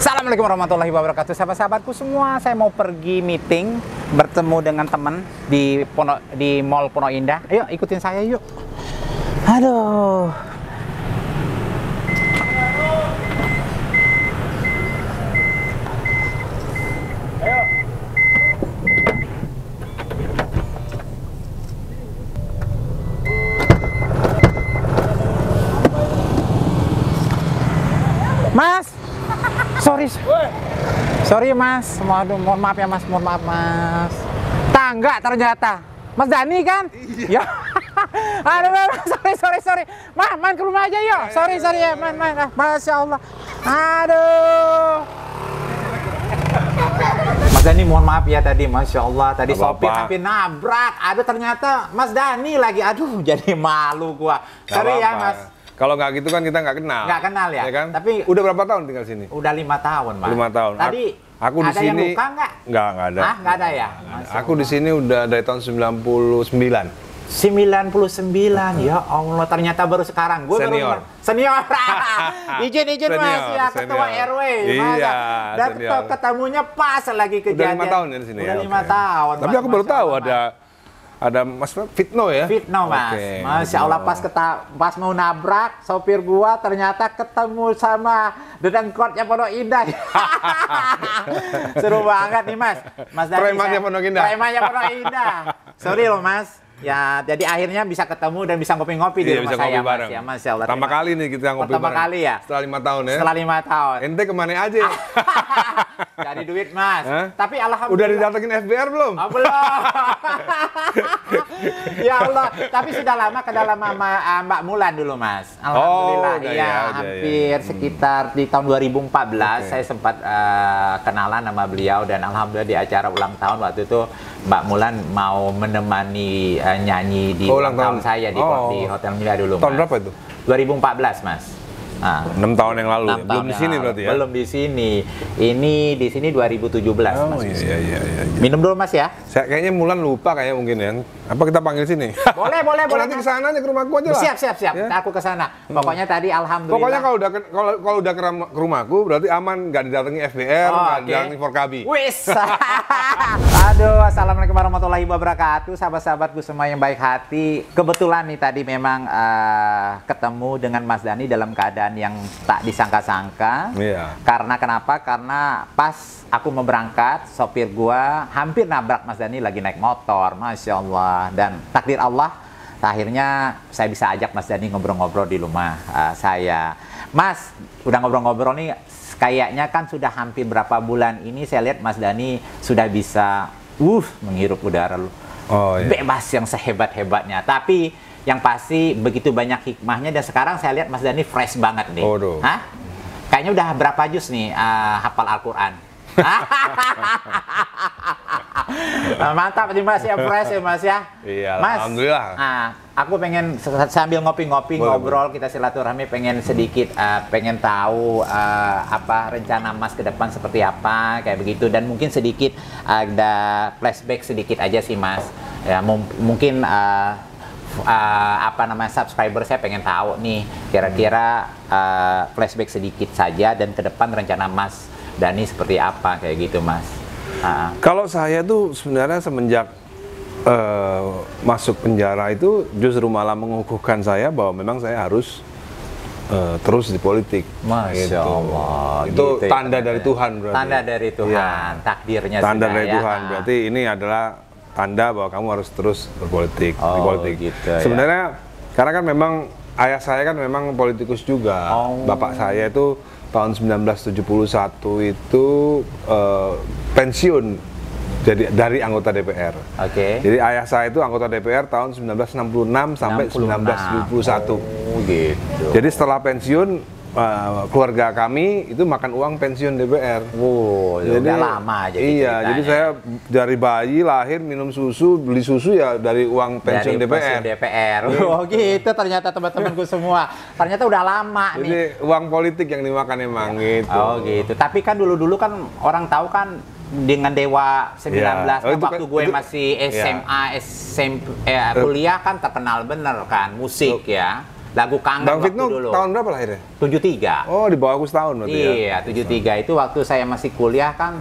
Assalamualaikum warahmatullahi wabarakatuh. Sahabat-sahabatku semua, saya mau pergi meeting, bertemu dengan teman di Mall Pondok Indah. Ayo ikutin saya yuk. Aduh. Mas, sorry mas, mohon maaf ya mas, mohon maaf mas. Tangga ternyata, Mas Dani kan? Iya. Aduh, sorry. Mas, main ke rumah aja yuk. Sorry ya, main. Masya Allah. Aduh. Mas Dani, mohon maaf ya tadi, Masya Allah. Tadi sopir hampir nabrak. Aduh, ternyata Mas Dani lagi. Aduh, jadi malu gua. Sorry ya mas. Kalau nggak gitu kan kita nggak kenal. Nggak kenal ya? Kan? Tapi udah berapa tahun tinggal sini? Udah 5 tahun, Mas. 5 tahun. Tadi aku di ada sini. yang luka nggak? Nggak ada. Hah? Nggak ada ya? Aku di sini udah dari tahun 99. 99, ya Allah, ternyata baru sekarang. Gue senior. Senior. Izin mas, ya ketua RW. Iya. Dan ketemunya pas lagi kejadian. Udah 5 tahun ya di sini. Udah 5 tahun. Tapi aku baru tahu ada Mas Fitno ya? Fitno mas, Masya Allah, pas mau nabrak sopir gua ternyata ketemu sama dedengkotnya Pondok Indah. Seru banget nih mas. Premannya Pondok Indah. Premannya Pondok Indah. Sorry loh mas. Ya, jadi akhirnya bisa ketemu dan bisa ngopi-ngopi di rumah saya, Mas. Ya, Masya Allah. Pertama kali nih kita ngopi bareng. Pertama kali ya? Setelah 5 tahun ya? Setelah 5 tahun. Ente kemana aja? Cari duit, Mas. Tapi alhamdulillah. Udah didatengin FBR belum? Oh, belum. Ya Allah. Tapi sudah lama ke dalam sama Mbak Mulan dulu, Mas. Alhamdulillah. Iya, hampir sekitar di tahun 2014 saya sempat kenalan sama beliau dan alhamdulillah di acara ulang tahun waktu itu Mbak Mulan mau menemani nyanyi di ulang tahun saya di Hotel Mila dulu. Tahun berapa itu? 2014, Mas. 6 tahun yang lalu. Belum di sini berarti ya? Belum di sini. Ini di sini 2017, Mas. Iya. Minum dulu, Mas ya. Saya kayaknya Mulan lupa kayaknya mungkin ya. Apa kita panggil sini? Boleh. Nanti ke sana aja ke rumahku aja lah. Siap. Ya? Aku ke sana. Pokoknya tadi alhamdulillah. Pokoknya kalau udah ke rumahku berarti aman, nggak didatangi FBR, nggak didatangi Forkabi. Wis. Aduh, assalamualaikum warahmatullahi wabarakatuh, sahabat-sahabatku semua yang baik hati. Kebetulan nih tadi memang ketemu dengan Mas Dani dalam keadaan yang tak disangka-sangka. Iya. Karena kenapa? Karena pas aku mau berangkat, sopir gua hampir nabrak Mas Dani lagi naik motor, Masya Allah. Dan takdir Allah, akhirnya saya bisa ajak Mas Dani ngobrol-ngobrol di rumah saya. Mas, udah ngobrol-ngobrol nih, kayaknya kan sudah hampir berapa bulan ini saya lihat Mas Dani sudah bisa menghirup udara bebas yang sehebat-hebatnya. Tapi yang pasti begitu banyak hikmahnya dan sekarang saya lihat Mas Dani fresh banget nih. Hah? Kayaknya udah berapa juz nih hafal Al-Qur'an? Mantap nih Mas ya, fresh ya Mas ya. Iya, Mas, alhamdulillah. Aku pengen sambil ngopi-ngopi ngobrol, kita silaturahmi, pengen sedikit pengen tahu apa rencana Mas ke depan seperti apa kayak begitu, dan mungkin sedikit ada flashback sedikit aja sih Mas. Ya mungkin apa namanya subscriber saya pengen tahu nih kira-kira flashback sedikit saja dan ke depan rencana Mas Dani seperti apa kayak gitu Mas. Kalau saya tuh sebenarnya semenjak masuk penjara itu justru malah mengukuhkan saya bahwa memang saya harus terus di politik. Masya Allah. Itu gitu tanda dari Tuhan berarti. Tanda dari Tuhan, ya. Takdirnya tanda sudah, dari Tuhan. Berarti ini adalah tanda bahwa kamu harus terus berpolitik, di politik. Gitu, sebenarnya karena kan memang ayah saya kan memang politikus juga. Bapak saya itu tahun 1971 itu pensiun jadi dari anggota DPR. Jadi ayah saya itu anggota DPR tahun 1966 sampai 1971. Gitu. Jadi setelah pensiun keluarga kami itu makan uang pensiun DPR. Jadi udah lama aja. Iya, jadi saya dari bayi lahir minum susu, beli susu ya dari uang pensiun DPR. Gitu ternyata teman-temanku semua. Ternyata udah lama nih. Jadi uang politik yang dimakan emang gitu. Gitu. Tapi kan dulu-dulu kan orang tahu kan dengan Dewa 19 waktu gue masih SMA, SMP, kuliah kan terkenal bener kan musik ya. lagu Kangen Bang waktu Fitno dulu. tahun berapa lahirnya? 73. Oh, di bawah aku setahun berarti ya? Iya, 73 itu waktu saya masih kuliah kan,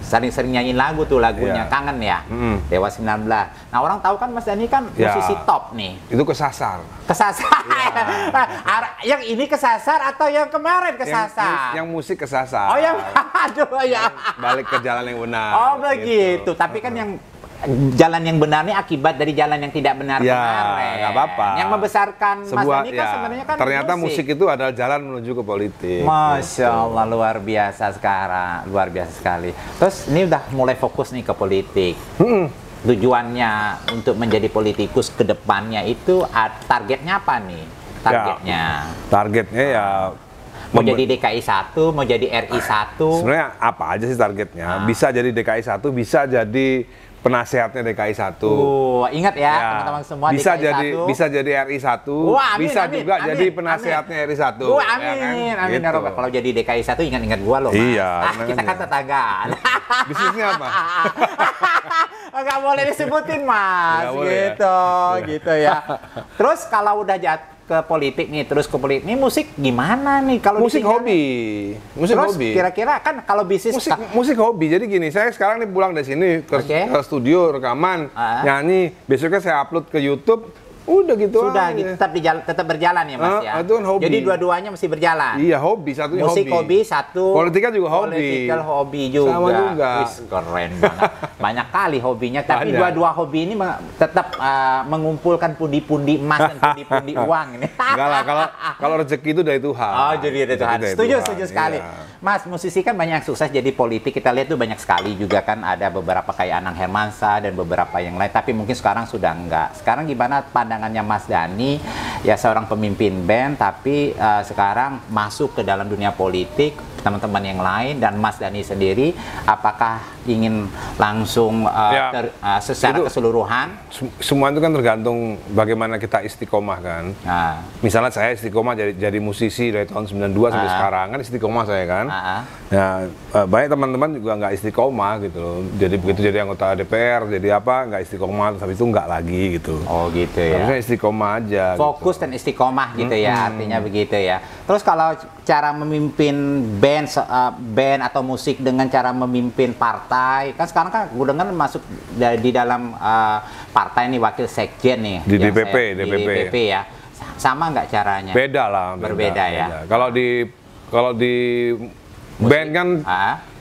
sering-sering nyanyiin lagu tuh lagunya, Kangen ya, Dewa 19. Nah orang tahu kan Mas Dhani kan musisi top nih. Itu kesasar. Kesasar? Yang ini kesasar atau yang kemarin kesasar? Yang musik kesasar. Oh yang, aduh ya. Balik ke jalan yang benar. Oh begitu, tapi kan yang jalan yang benar ini akibat dari jalan yang tidak benar kemarin. Nggak apa-apa. Yang membesarkan Mas Dhani kan sebenarnya kan ternyata musik itu adalah jalan menuju ke politik. Masya Allah, luar biasa sekarang, luar biasa sekali. Terus ini udah mulai fokus nih ke politik. Tujuannya untuk menjadi politikus ke depannya itu targetnya apa nih? Targetnya? Targetnya ya mau jadi DKI 1, mau jadi RI 1. Sebenarnya apa aja sih targetnya? Bisa jadi DKI 1, bisa jadi penasehatnya DKI 1. Ingat ya, teman-teman semua, bisa DKI jadi 1. Bisa jadi RI 1. Bisa juga jadi penasehatnya RI 1. Amin, amin. Gitu. Kalau jadi DKI 1 ingat-ingat gua loh, Mas. Iya, kita kan tetangga. Bisnisnya apa? Nggak boleh disebutin, Mas. Gitu ya. Terus kalau udah ke politik nih, terus ke politik nih, musik gimana nih kalau musik hobi? Musik terus hobi. Kira-kira kan kalau bisnis musik hobi. Jadi gini, saya sekarang nih pulang dari sini ke studio rekaman, nyanyi, besoknya saya upload ke YouTube. Udah gitu sudah aja. Tetap berjalan ya Mas ya. Itu kan hobi. Jadi dua-duanya mesti berjalan. Iya, hobi, satunya musik hobi satu. Politika juga hobi. Political hobi juga. Sama juga. Wis, keren banget. Banyak kali hobinya, tapi dua-dua hobi ini tetap mengumpulkan pundi-pundi emas dan pundi-pundi uang ini. Enggak lah, kalau rezeki itu dari Tuhan. Oh, jadi dari Tuhan. Setuju sekali. Iya. Mas, musisi kan banyak yang sukses jadi politik. Kita lihat tuh banyak sekali juga kan, ada beberapa kayak Anang Hermansyah dan beberapa yang lain, tapi mungkin sekarang sudah enggak. Sekarang gimana pandangannya Mas Dhani, ya seorang pemimpin band, tapi sekarang masuk ke dalam dunia politik, teman-teman yang lain, dan Mas Dhani sendiri, apakah ingin langsung secara keseluruhan? Semua itu kan tergantung bagaimana kita istiqomah kan. Misalnya saya istiqomah jadi musisi dari tahun 92 sampai sekarang, kan istiqomah saya kan. Nah, banyak teman-teman juga nggak istiqomah gitu loh. Jadi begitu jadi anggota DPR, jadi apa, nggak istiqomah, tapi itu nggak lagi gitu. Oh gitu ya. Harusnya istiqomah aja. Fokus gitu. Dan istiqomah gitu ya, artinya begitu ya. Terus kalau cara memimpin band atau musik dengan cara memimpin partai, kan sekarang kan gue dengar masuk di dalam partai nih, wakil sekjen nih. Di DPP, di DPP ya. Sama nggak caranya? Beda lah. Berbeda ya. Kalau di band kan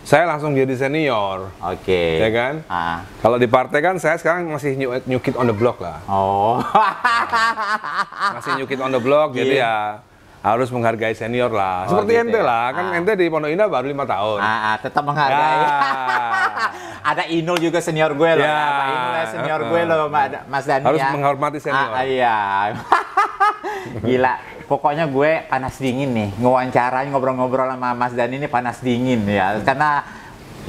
saya langsung jadi senior. Oke. Ya kan? Kalau di partai kan saya sekarang masih new kid on the block lah. Oh. Masih new kid on the block, jadi ya harus menghargai senior lah. Seperti gitu ente lah, kan ente di Pondok Indah baru 5 tahun. Tetap menghargai. Ada Inul juga senior gue loh. Pak Inul senior gue loh, Mas Dhani. Harus menghormati senior. Iya. Gila. Pokoknya gue panas dingin nih, ngewawancarain, ngobrol-ngobrol sama Mas Dhani ini panas dingin ya. Karena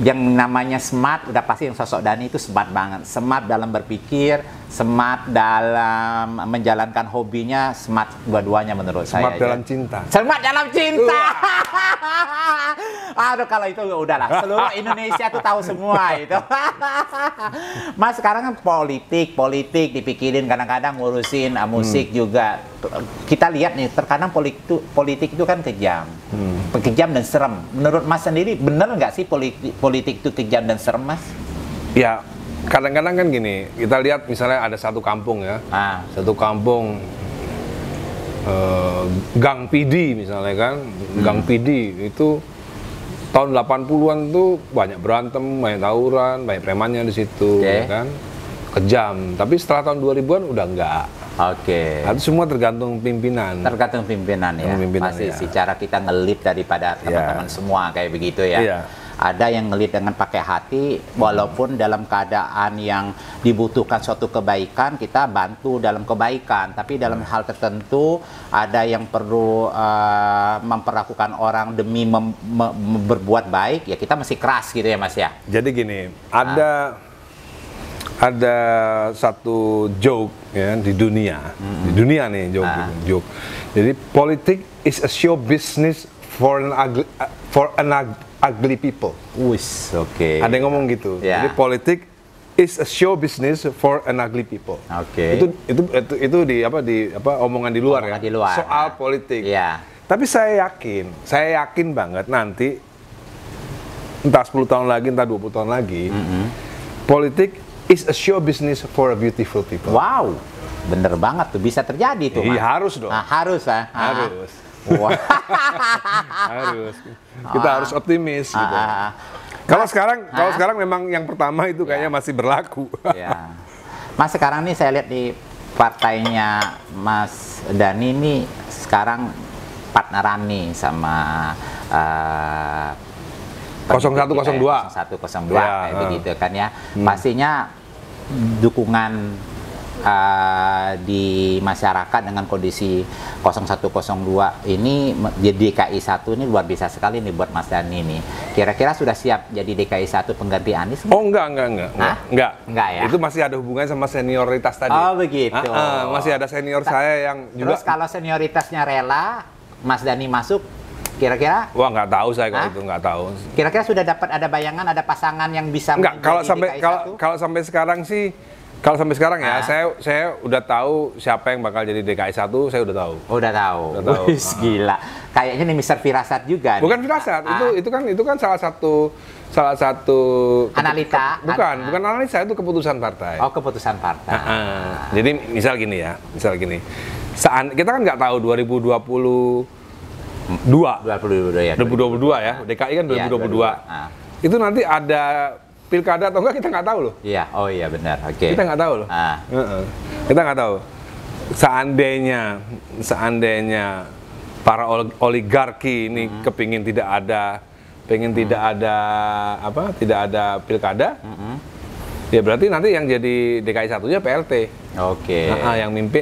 yang namanya smart, udah pasti yang sosok Dhani itu smart banget. Smart dalam berpikir, smart dalam menjalankan hobinya, smart dua-duanya menurut saya. Smart dalam cinta. Smart dalam cinta. Aduh, kalau itu udahlah, seluruh Indonesia tuh tahu semua itu. Mas, sekarang kan politik dipikirin, kadang-kadang ngurusin musik juga. Kita lihat nih, terkadang politik itu kan kejam. Kejam dan serem. Menurut Mas sendiri, bener nggak sih politik itu kejam dan serem, Mas? Ya, kadang-kadang kan gini, kita lihat misalnya ada satu kampung ya, satu kampung Gang PD misalnya kan, Gang PD itu tahun 80-an tuh banyak berantem, banyak tawuran, banyak premannya di situ, ya kan, kejam. Tapi setelah tahun 2000-an udah enggak. Itu semua tergantung pimpinan. Tergantung pimpinan ya. Masih secara kita ngelit daripada teman-teman semua kayak begitu ya. Ada yang ngelit dengan pakai hati, walaupun dalam keadaan yang dibutuhkan suatu kebaikan, kita bantu dalam kebaikan. Tapi dalam hal tertentu, ada yang perlu memperlakukan orang demi berbuat baik, ya kita mesti keras gitu ya Mas ya. Jadi gini, ada satu joke ya di dunia, nih joke. Jadi politik is a show business for an ugly people. Ada yang ngomong gitu. Jadi politik is a show business for an ugly people. Oke. Itu di omongan di luar Omongan ya. di luar. Soal politik. Iya. Tapi saya yakin banget nanti entah 10 tahun lagi, entah 20 tahun lagi, politik is a show business for a beautiful people. Wow, bener banget tuh, bisa terjadi tuh. Iya, Mas. harus dong. Nah, harus ah. Harus. Wah. Harus. Kita harus optimis gitu. Kalau sekarang memang yang pertama itu kayaknya masih berlaku. Ya. Mas, sekarang nih saya lihat di partainya Mas Dhani nih sekarang partneran nih sama 0102. 0102 Ya, kayak begitu kan ya. Pastinya dukungan di masyarakat dengan kondisi 0102 ini di DKI 1 ini luar biasa sekali nih buat Mas Dhani nih. Kira-kira sudah siap jadi DKI 1 pengganti Anies? Oh enggak. Enggak ya? Itu masih ada hubungan sama senioritas tadi. Oh begitu. Masih ada senior saya yang juga. Terus kalau senioritasnya rela, Mas Dhani masuk, kira-kira? Wah, nggak tahu saya kalau itu, nggak tahu. Kira-kira sudah dapat ada bayangan, ada pasangan yang bisa Enggak, menjadi kalau sampai sekarang sih, ya, saya udah tahu siapa yang bakal jadi DKI 1, saya udah tahu. Udah tahu. Wih, gila. Kayaknya nih Mr. Firasat juga. Bukan firasat, itu kan salah satu analita. Bukan analisa, itu keputusan partai. Oh, keputusan partai. Jadi misal gini. Kita kan nggak tahu 2022 ya, DKI kan 2022. Itu nanti ada pilkada atau enggak kita nggak tahu loh. Iya, oh iya benar. Oke. Kita nggak tahu loh. Kita nggak tahu. Seandainya para oligarki ini kepingin tidak ada pilkada, ya berarti nanti yang jadi DKI 1-nya PLT. Oke.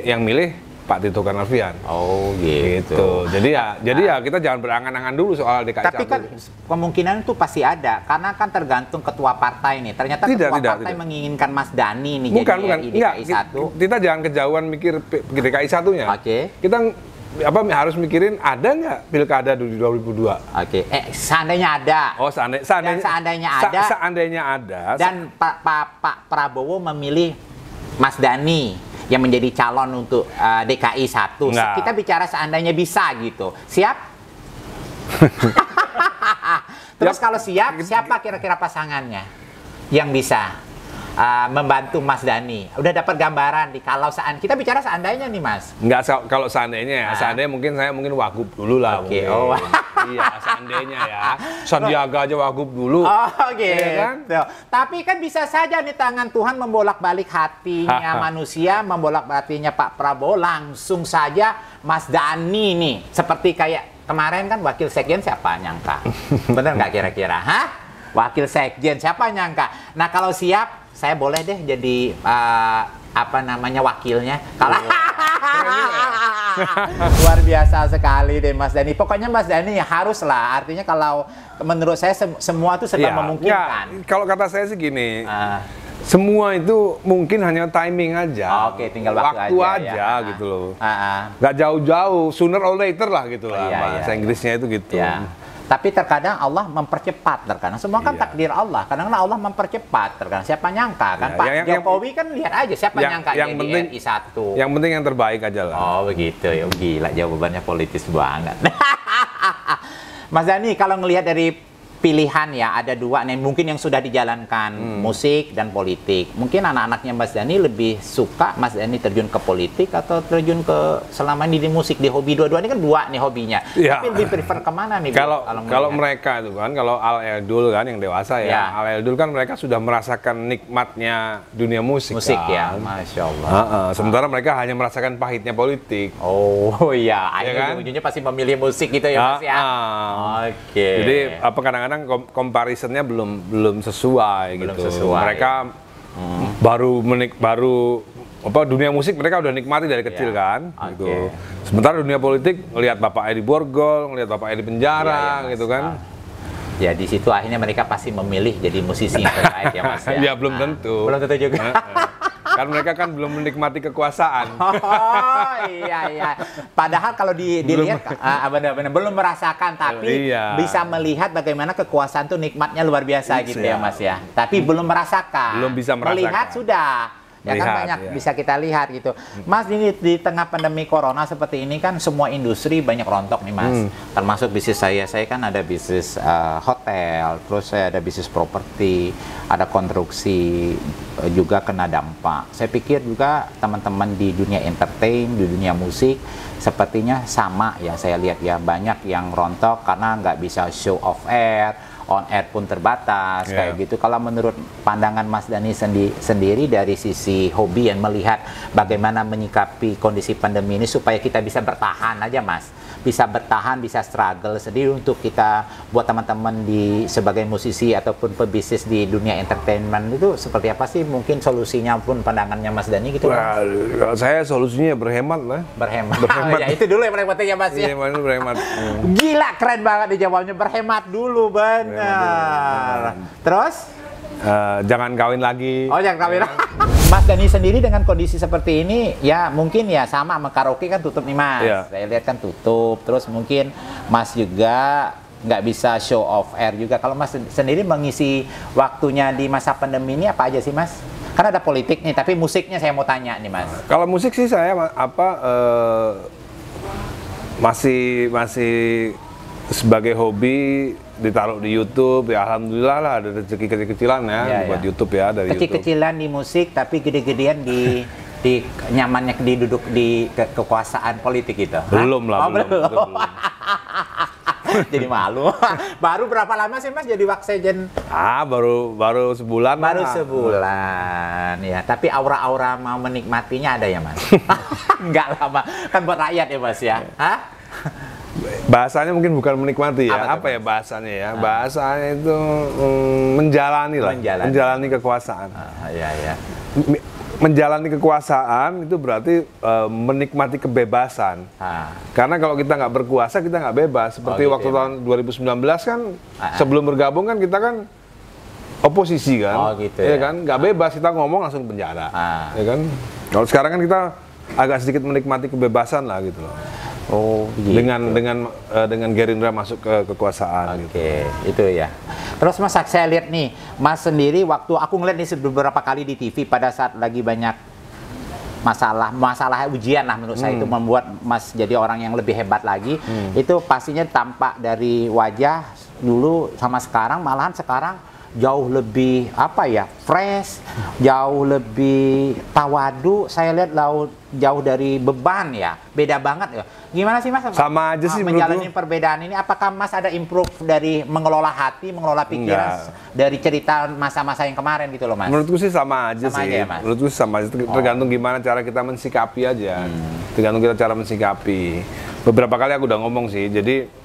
Yang milih Pak Tito Karnavian. Oh gitu. Jadi ya kita jangan berangan-angan dulu soal DKI 1. Tapi kan kemungkinan itu pasti ada, karena kan tergantung ketua partai nih. Ternyata ketua partai menginginkan Mas Dhani nih bukan. jadi DKI 1. Kita jangan kejauhan mikir DKI 1-nya. Oke. Kita harus mikirin ada nggak pilkada di 2022? Oke. Seandainya ada. Oh, seandainya ada. Dan Pak Prabowo memilih Mas Dhani yang menjadi calon untuk DKI 1. Nggak. Kita bicara seandainya bisa gitu. Siap? Terus kalau siap, siapa kira-kira pasangannya yang bisa membantu Mas Dhani? Udah dapat gambaran di kalau kita bicara seandainya nih Mas. Enggak, kalau seandainya ya. Seandainya saya mungkin wagub dulu lah. Oke. Iya, seandainya ya. Sandiaga aja wagub dulu. Oke. Ya kan? Tapi kan bisa saja nih tangan Tuhan membolak-balik hatinya manusia, membolak-baliknya Pak Prabowo, langsung saja Mas Dhani nih. Seperti kayak kemarin kan wakil sekjen siapa nyangka? Bener nggak kira-kira? Hah? Wakil sekjen siapa nyangka? Nah kalau siap, saya boleh deh jadi wakilnya. Kalau luar biasa sekali deh Mas Dhani. Pokoknya Mas Dhani haruslah. Artinya kalau menurut saya semua itu sedang memungkinkan. Kalau kata saya sih gini. Semua itu mungkin hanya timing aja. Oke, tinggal waktu aja gitu loh. Nggak jauh-jauh, sooner or later lah gitu lah. Bahasa Inggrisnya itu gitu. Tapi terkadang Allah mempercepat, terkadang semua kan takdir Allah. Kadang-kadang Allah mempercepat, terkadang siapa nyangka kan Pak Jokowi kan lihat aja siapa nyangka jadi RI 1. Yang penting yang terbaik aja lah. Oh begitu ya, gila jawabannya politis banget. Mas Dhani kalau ngelihat dari pilihan ya ada dua nih mungkin yang sudah dijalankan musik dan politik. Mungkin anak-anaknya Mas Dhani lebih suka Mas Dhani terjun ke politik atau terjun ke selama ini di musik, di hobi dua-duanya kan dua nih hobinya. Tapi lebih prefer kemana nih? Kalau mereka itu kan kalau Al-Eldul kan yang dewasa ya. Al-Eldul kan mereka sudah merasakan nikmatnya dunia musik. Musik kan. Ya, Masya Allah. Sementara mereka hanya merasakan pahitnya politik. Oh iya, akhirnya kan? ujungnya pasti memilih musik gitu ya Mas ya. Oke. Jadi kadang-kadang comparisonnya belum sesuai gitu. Mereka dunia musik mereka udah nikmati dari kecil kan gitu. Sementara dunia politik ngelihat Bapak Edi Borgol, ngelihat Bapak Edi penjara gitu kan. Ya di situ akhirnya mereka pasti memilih jadi musisi yang terbaik ya Mas ya. Ya belum tentu. Belum tentu juga. Kan mereka kan belum menikmati kekuasaan. Oh iya. Padahal kalau dilihat benar-benar belum merasakan, tapi bisa melihat bagaimana kekuasaan tuh nikmatnya luar biasa gitu ya Mas ya. Tapi belum merasakan. Belum bisa merasakan. Melihat sudah. Ya kan banyak bisa kita lihat gitu. Mas, ini di tengah pandemi corona seperti ini kan semua industri banyak rontok nih Mas. Termasuk bisnis saya kan ada bisnis hotel, terus saya ada bisnis properti, ada konstruksi juga kena dampak. Saya pikir juga teman-teman di dunia entertain, di dunia musik sepertinya sama ya, saya lihat ya, banyak yang rontok karena nggak bisa show off air, on air pun terbatas kayak gitu. Kalau menurut pandangan Mas Dhani sendiri dari sisi hobi yang melihat bagaimana menyikapi kondisi pandemi ini supaya kita bisa bertahan aja Mas, bisa bertahan, bisa struggle sendiri untuk kita buat teman-teman di sebagai musisi ataupun pebisnis di dunia entertainment itu seperti apa sih mungkin solusinya pun pandangannya Mas Dhani gitu? Wah, kalau saya solusinya berhemat lah. Berhemat. Ya itu dulu yang paling penting ya Mas ya. Iya, berhemat. Gila, keren banget dijawabnya, berhemat dulu, benar. Terus? Jangan kawin lagi. Oh, jangan kawin lagi. Mas Dhani sendiri dengan kondisi seperti ini, ya mungkin ya sama karaoke kan tutup nih Mas. Saya lihat kan tutup. Terus mungkin Mas juga nggak bisa show off air juga. Kalau Mas sendiri mengisi waktunya di masa pandemi ini apa aja sih Mas? Karena ada politik nih, tapi musiknya saya mau tanya nih Mas. Kalau musik sih saya masih sebagai hobi ditaruh di YouTube ya, alhamdulillah lah ada rezeki kecil-kecilan ya buat YouTube ya, dari kecil-kecilan di musik tapi gede-gedean di nyamannya duduk di kekuasaan politik gitu. Belum lah, belum. Jadi malu. Baru berapa lama sih Mas jadi Waksejen? Baru sebulan. Baru sebulan ya. Tapi aura-aura mau menikmatinya ada ya Mas? Enggak lama. Kan buat rakyat ya Mas ya. Hah? Bahasanya mungkin bukan menikmati ya. Apa ya bahasanya ya? Bahasanya itu menjalani lah. Menjalani kekuasaan. Iya. Menjalani kekuasaan itu berarti menikmati kebebasan. Karena kalau kita nggak berkuasa, kita nggak bebas. Seperti waktu tahun 2019 kan, sebelum bergabung kan kita kan oposisi kan, kan, nggak bebas, kita ngomong langsung penjara, ya kan. Kalau sekarang kan kita agak sedikit menikmati kebebasan lah gitu loh. Gitu. Dengan Gerindra masuk ke kekuasaan. Itu ya. Terus Mas, saya lihat nih, Mas sendiri waktu aku ngeliat nih beberapa kali di TV pada saat lagi banyak masalah ujian lah menurut saya itu membuat Mas jadi orang yang lebih hebat lagi. Itu pastinya tampak dari wajah dulu sama sekarang, malahan sekarang jauh lebih fresh, jauh lebih tawadu. Saya lihat jauh dari beban ya, beda banget ya. Gimana sih Mas? Sama aja sih menjalani perbedaan ini. Apakah Mas ada improve dari mengelola hati, mengelola pikiran dari cerita masa-masa yang kemarin gitu loh Mas? Menurutku sih sama aja sih. Ya, Mas? Menurutku sama aja. Tergantung gimana cara kita mensikapi aja. Tergantung kita cara mensikapi. Beberapa kali aku udah ngomong sih. Jadi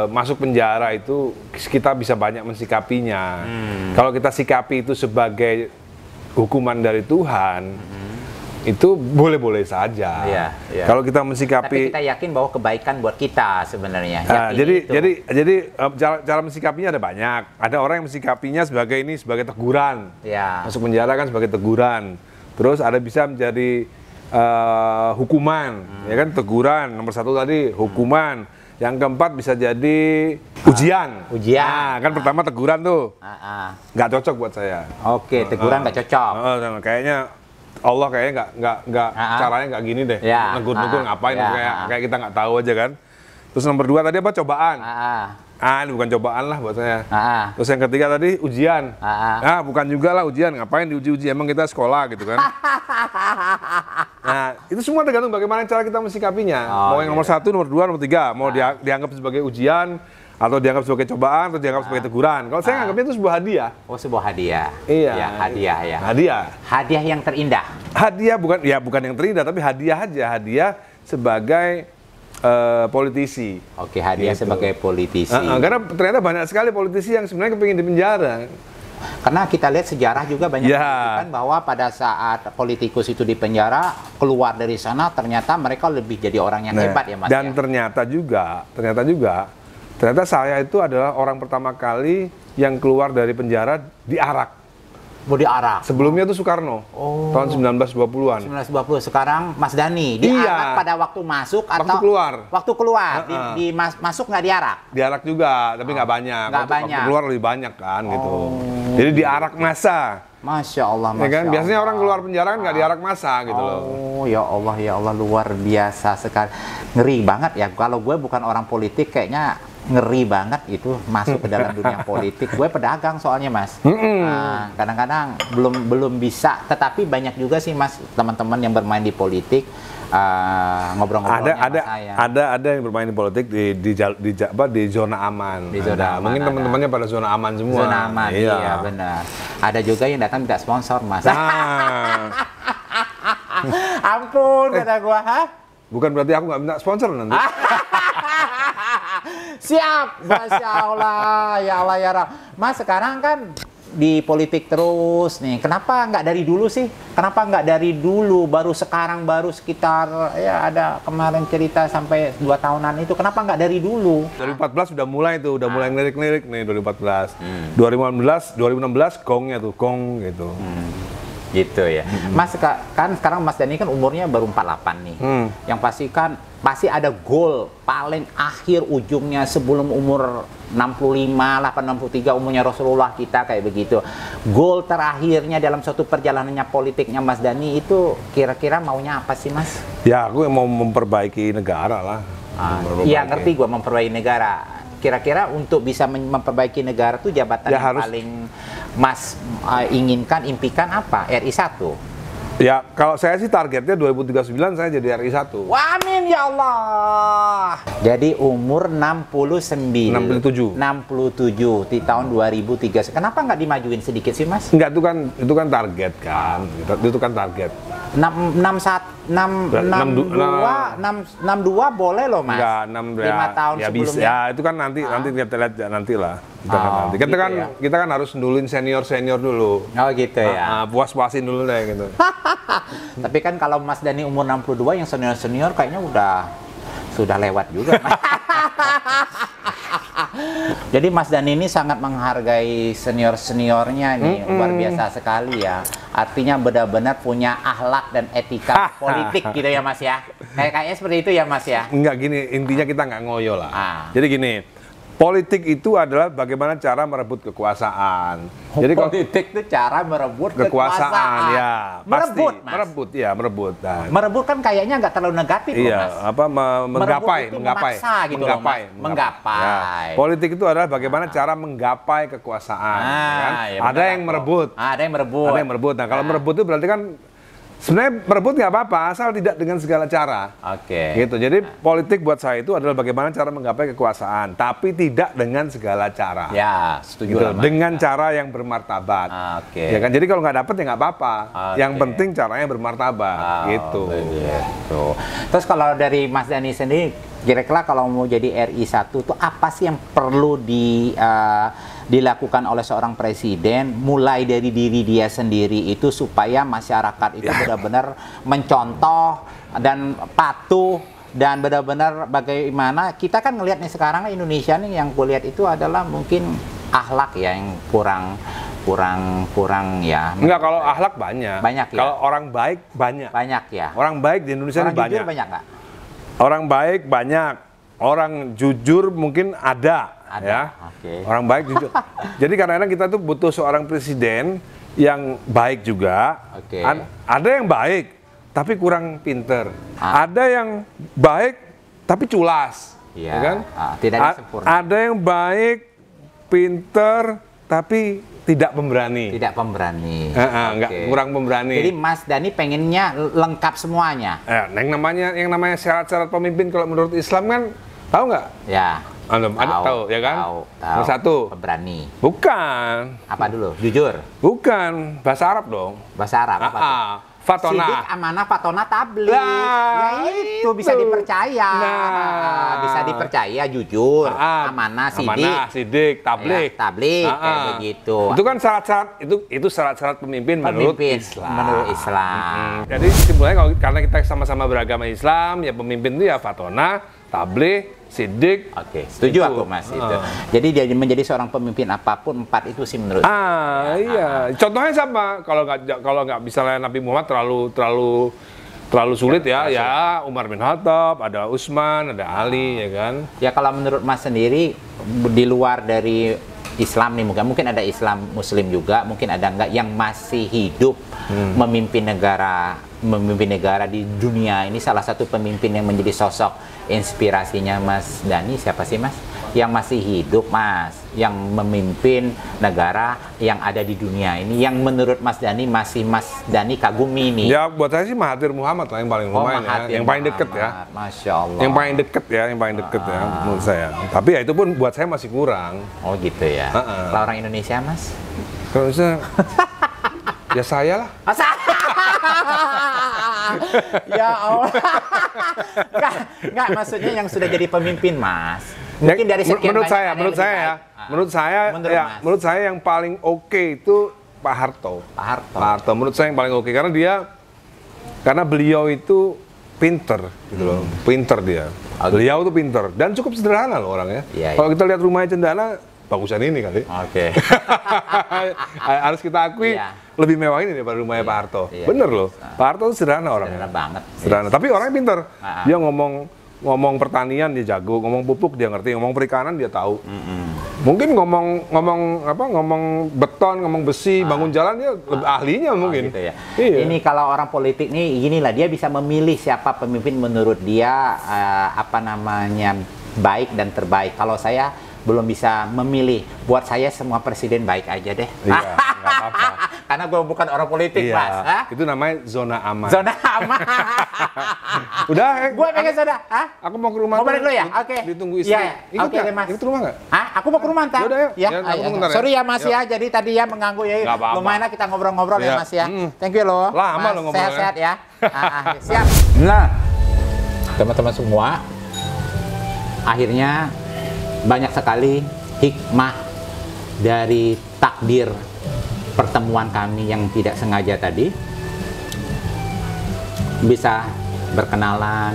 masuk penjara itu kita bisa banyak mensikapinya. Kalau kita sikapi itu sebagai hukuman dari Tuhan, itu boleh-boleh saja. Kalau kita mensikapi, tapi kita yakin bahwa kebaikan buat kita sebenarnya. Jadi cara mensikapinya ada banyak. Ada orang yang mensikapinya sebagai teguran. Masuk penjara kan sebagai teguran. Terus ada bisa menjadi hukuman, ya kan, teguran. Nomor satu tadi hukuman. Yang keempat bisa jadi ujian. Nah, kan pertama teguran tuh. Nggak cocok buat saya. Teguran nggak cocok. Kayaknya Allah nggak caranya nggak gini deh. Negur-negur ngapain kayak kita nggak tahu aja kan. Terus nomor dua tadi apa? Cobaan. Ini bukan cobaan lah buat saya. Terus yang ketiga tadi ujian. Bukan juga lah ujian. Ngapain diuji-uji? Emang kita sekolah gitu kan. Nah, itu semua tergantung bagaimana cara kita mensikapinya. Mau yang nomor satu, nomor dua, nomor tiga. Mau dianggap sebagai ujian, atau dianggap sebagai cobaan, atau dianggap sebagai teguran. Kalau saya anggapnya itu sebuah hadiah. Sebuah hadiah. Iya. Hadiah ya. Hadiah yang terindah. Hadiah bukan yang terindah, tapi hadiah aja. Hadiah sebagai politisi. Hadiah gitu. Sebagai politisi. Karena ternyata banyak sekali politisi yang sebenarnya kepingin di penjara. Karena kita lihat sejarah juga banyak menunjukkan bahwa pada saat politikus itu di penjara, keluar dari sana ternyata mereka lebih jadi orang yang hebat ya Mas. Dan ternyata saya itu adalah orang pertama kali yang keluar dari penjara diarak. Mau diarak. Sebelumnya tuh Soekarno. Tahun 1920-an. 1920. Sekarang Mas Dhani diarak pada waktu masuk atau waktu keluar. Waktu keluar. Masuk nggak diarak? Diarak juga, tapi nggak banyak. Waktu keluar lebih banyak kan gitu. Jadi diarak massa. Masya Allah, ya kan? Biasanya orang keluar penjara kan nggak diarak massa gitu loh. Oh ya Allah luar biasa sekali. Ngeri banget ya. Kalau gue bukan orang politik kayaknya ngeri banget itu masuk ke dalam dunia politik. Gue pedagang soalnya Mas. Nah, kadang-kadang belum bisa. Tetapi banyak juga sih Mas teman-teman yang bermain di politik. Ngobrol-ngobrolnya sama saya. Ada yang bermain di politik di zona aman. Di zona aman, mungkin teman-temannya pada zona aman semua. Zona aman, iya benar. Ada juga yang datang tidak sponsor Mas. Ampun kata gua, Bukan berarti aku nggak minta sponsor nanti. Siap, Masya Allah, ya Allah ya Rab. Mas sekarang kan di politik terus nih, kenapa nggak dari dulu sih? Kenapa nggak dari dulu, baru sekarang, baru sekitar, ya ada kemarin cerita sampai 2 tahunan itu, kenapa nggak dari dulu? 2014 udah mulai tuh, udah mulai ngelirik-ngelirik nih 2014. 2016 gongnya tuh, gong gitu. Gitu ya. Mas kan sekarang Mas Dhani kan umurnya baru 48 nih. Yang pasti ada goal paling akhir ujungnya sebelum umur 65, 63 umurnya Rasulullah kita kayak begitu. Goal terakhirnya dalam suatu perjalanannya politiknya Mas Dhani itu kira-kira maunya apa sih Mas? Ya aku mau memperbaiki negara lah. Iya ngerti gua memperbaiki negara. Kira-kira untuk bisa memperbaiki negara tuh jabatan ya, yang paling Mas inginkan, impikan apa? RI 1? Ya, kalau saya sih targetnya 2039 saya jadi RI 1. Wah, amin ya Allah. Jadi umur 67 di tahun 2003. Kenapa nggak dimajuin sedikit sih, Mas? Enggak, itu kan target kan. Itu kan target. 62 boleh loh, Mas. Enggak, 5 tahun ya sebelumnya. bisa. Ya, itu kan nanti kita lihat nantilah. Kita kan harus nulin senior dulu. Oh gitu ya. Puas-puasin dulu deh gitu. Tapi kan kalau Mas Dhani umur 62 yang senior kayaknya sudah lewat juga. Jadi Mas Dhani ini sangat menghargai seniornya nih, luar biasa sekali ya. Artinya benar-benar punya akhlak dan etika politik gitu ya Mas ya. Kayaknya seperti itu ya Mas ya. Enggak gini, intinya kita nggak ngoyo lah. Jadi gini, politik itu adalah bagaimana cara merebut kekuasaan. Jadi politik itu cara merebut kekuasaan. Ya, merebut, pasti. Merebut, ya merebut. Nah. Merebut kan kayaknya nggak terlalu negatif loh, Mas. Menggapai. Gitu loh, Mas. Menggapai. Ya. Politik itu adalah bagaimana cara menggapai kekuasaan. Kan? Ya, ada yang merebut. Ada yang merebut. Nah, kalau merebut itu berarti kan sebenarnya merebut nggak apa-apa, asal tidak dengan segala cara. Oke. Gitu. Jadi politik buat saya itu adalah bagaimana cara menggapai kekuasaan, tapi tidak dengan segala cara. Ya, setuju. Gitu. Dengan cara yang bermartabat. Oke. Ya kan. Jadi kalau nggak dapet ya nggak apa-apa. Yang penting caranya bermartabat. Gitu. Begitu. Terus kalau dari Mas Dhani sendiri, kira-kira kalau mau jadi RI 1 itu apa sih yang perlu dilakukan oleh seorang presiden mulai dari diri dia sendiri itu supaya masyarakat itu benar-benar mencontoh dan patuh dan benar-benar bagaimana kita kan ngelihat nih sekarang Indonesia nih yang gue lihat itu adalah mungkin akhlak ya yang kurang ya. Enggak, kalau akhlak banyak. Banyak ya. Kalau orang baik banyak. Banyak ya. Orang baik di Indonesia orang ini banyak. Jujur banyak nggak? Orang baik banyak. Orang jujur mungkin ada. Ya. Okay. Orang baik jujur. Jadi kadang-kadang kita tuh butuh seorang presiden yang baik juga. Okay. Ada yang baik tapi kurang pinter. Ada yang baik tapi culas. Ya kan? Tidak sempurna. Ada yang baik, pinter tapi tidak pemberani. Tidak pemberani. Enggak, kurang pemberani. Jadi Mas Dhani pengennya lengkap semuanya. Yang namanya syarat-syarat pemimpin kalau menurut Islam kan tahu nggak? Ya. Tahu ya kan? Tahu. Nomor 1. Pemberani. Bukan. Apa dulu? Jujur. Bukan. Bahasa Arab dong. Bahasa Arab. Apa tuh? Fatona. Sidik, amanah, fatona, tablik. Ya itu bisa dipercaya. Bisa dipercaya, jujur, amanah, sidik, tablik. Ya, tablik, kayak begitu. Itu kan syarat-syarat itu syarat-syarat pemimpin menurut Islam. Menurut Islam. Jadi simbolnya karena kita sama-sama beragama Islam, ya pemimpin itu ya fatona, tabligh, sidik. Oke, setuju itu. aku Mas itu. Jadi dia menjadi seorang pemimpin apapun 4 itu sih menurut Iya. Contohnya sama. Kalau nggak misalnya Nabi Muhammad terlalu sulit ya Umar bin Khattab, ada Utsman, ada Ali ya kan. Ya kalau menurut Mas sendiri di luar dari Islam nih mungkin ada Islam Muslim juga, mungkin ada enggak yang masih hidup memimpin negara di dunia ini, salah satu pemimpin yang menjadi sosok inspirasinya Mas Dhani siapa sih Mas? Yang masih hidup Mas, yang memimpin negara yang ada di dunia ini, yang menurut Mas Dhani masih Mas Dhani kagumi nih. Ya buat saya sih Mahathir Muhammad lah yang paling lumayan ya, yang paling deket ya. Masya Allah. Yang paling deket ya menurut saya. Tapi ya itu pun buat saya masih kurang. Oh gitu ya. Kalau orang Indonesia Mas? Kalau saya ya saya lah. Ya Allah. Enggak, maksudnya yang sudah jadi pemimpin Mas. Mungkin dari sekian menurut saya yang paling oke itu Pak Harto. Pak Harto menurut saya yang paling oke karena beliau itu pinter gitu loh. Pinter dia. Beliau tuh pinter dan cukup sederhana loh orangnya. Kalau kita lihat rumahnya Cendana bagusan ini kali. Oke. Harus kita akui lebih mewah ini daripada rumahnya Pak Harto. Bener loh. Pak Harto itu sederhana orangnya. Sederhana banget. Sederhana. Tapi orangnya pinter. Dia ngomong pertanian dia jago, ngomong pupuk dia ngerti, ngomong perikanan dia tahu. Mungkin ngomong beton, ngomong besi, bangun jalan dia lebih ahlinya mungkin. Gitu ya. Iya. Ini kalau orang politik nih inilah dia bisa memilih siapa pemimpin menurut dia baik dan terbaik. Kalau saya belum bisa memilih. Buat saya semua presiden baik aja deh. Iya, nggak apa-apa. Karena gue bukan orang politik, Mas. Itu namanya zona aman. Zona aman. Udah, gue pengen zona. Aku mau ke rumah. Mau balik dulu ya? Oke. Ditunggu istri. Ikut Oke, Mas. Ikut rumah nggak? Aku mau ke rumah ntar. Yaudah, ya. Sorry ya, Mas ya. Jadi tadi ya mengganggu ya. Lumayan kita ngobrol-ngobrol ya, Mas ya. Thank you loh. Lama lo ngobrolnya. Sehat-sehat ya. Siap. Nah, teman-teman semua, akhirnya banyak sekali hikmah dari takdir pertemuan kami yang tidak sengaja tadi. Bisa berkenalan,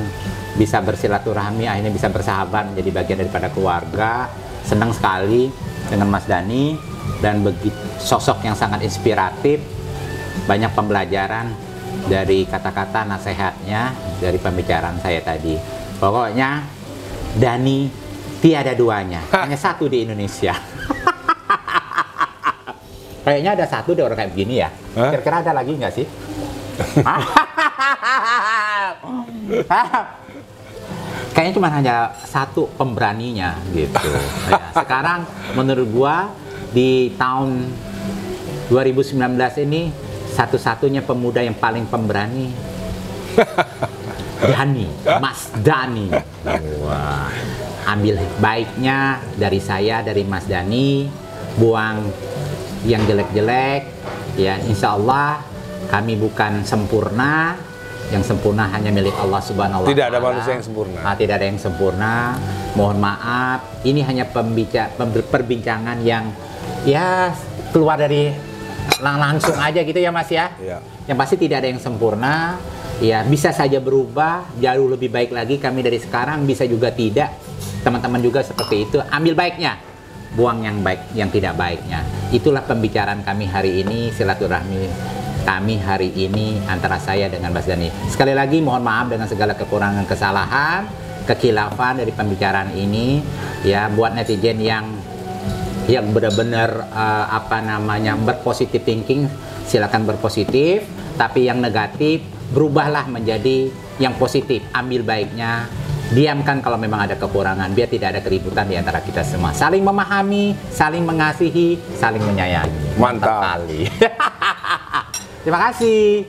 bisa bersilaturahmi, akhirnya bisa bersahabat, menjadi bagian daripada keluarga. Senang sekali dengan Mas Dhani dan begitu sosok yang sangat inspiratif. Banyak pembelajaran dari kata-kata nasihatnya, dari pembicaraan saya tadi. Pokoknya Dhani tiada duanya, hanya satu di Indonesia. Kayaknya ada satu deh orang kayak begini ya. Kira-kira ada lagi nggak sih? Kayaknya cuma hanya satu pemberaninya gitu. Ya, sekarang menurut gua di tahun 2019 ini satu-satunya pemuda yang paling pemberani Dhani, Mas Dhani. Wah. Ambil baiknya dari saya, dari Mas Dhani, buang yang jelek-jelek, ya insya Allah kami bukan sempurna, yang sempurna hanya milik Allah Subhanahu wa Ta'ala. Tidak ada manusia yang sempurna. Tidak ada yang sempurna, mohon maaf, ini hanya perbincangan yang ya keluar dari langsung aja gitu ya Mas ya. Yang pasti tidak ada yang sempurna, ya bisa saja berubah, jauh lebih baik lagi kami dari sekarang, bisa juga tidak. Teman-teman juga seperti itu, ambil baiknya, buang yang baik, yang tidak baiknya. Itulah pembicaraan kami hari ini, silaturahmi kami hari ini antara saya dengan Mas Dhani. Sekali lagi mohon maaf dengan segala kekurangan, kesalahan, kekhilafan dari pembicaraan ini. Ya buat netizen yang benar-benar berpositif thinking, silakan berpositif. Tapi yang negatif berubahlah menjadi yang positif, ambil baiknya. Diamkan kalau memang ada kekurangan, biar tidak ada keributan di antara kita semua. Saling memahami, saling mengasihi, saling menyayangi. Mantap kali. Terima kasih.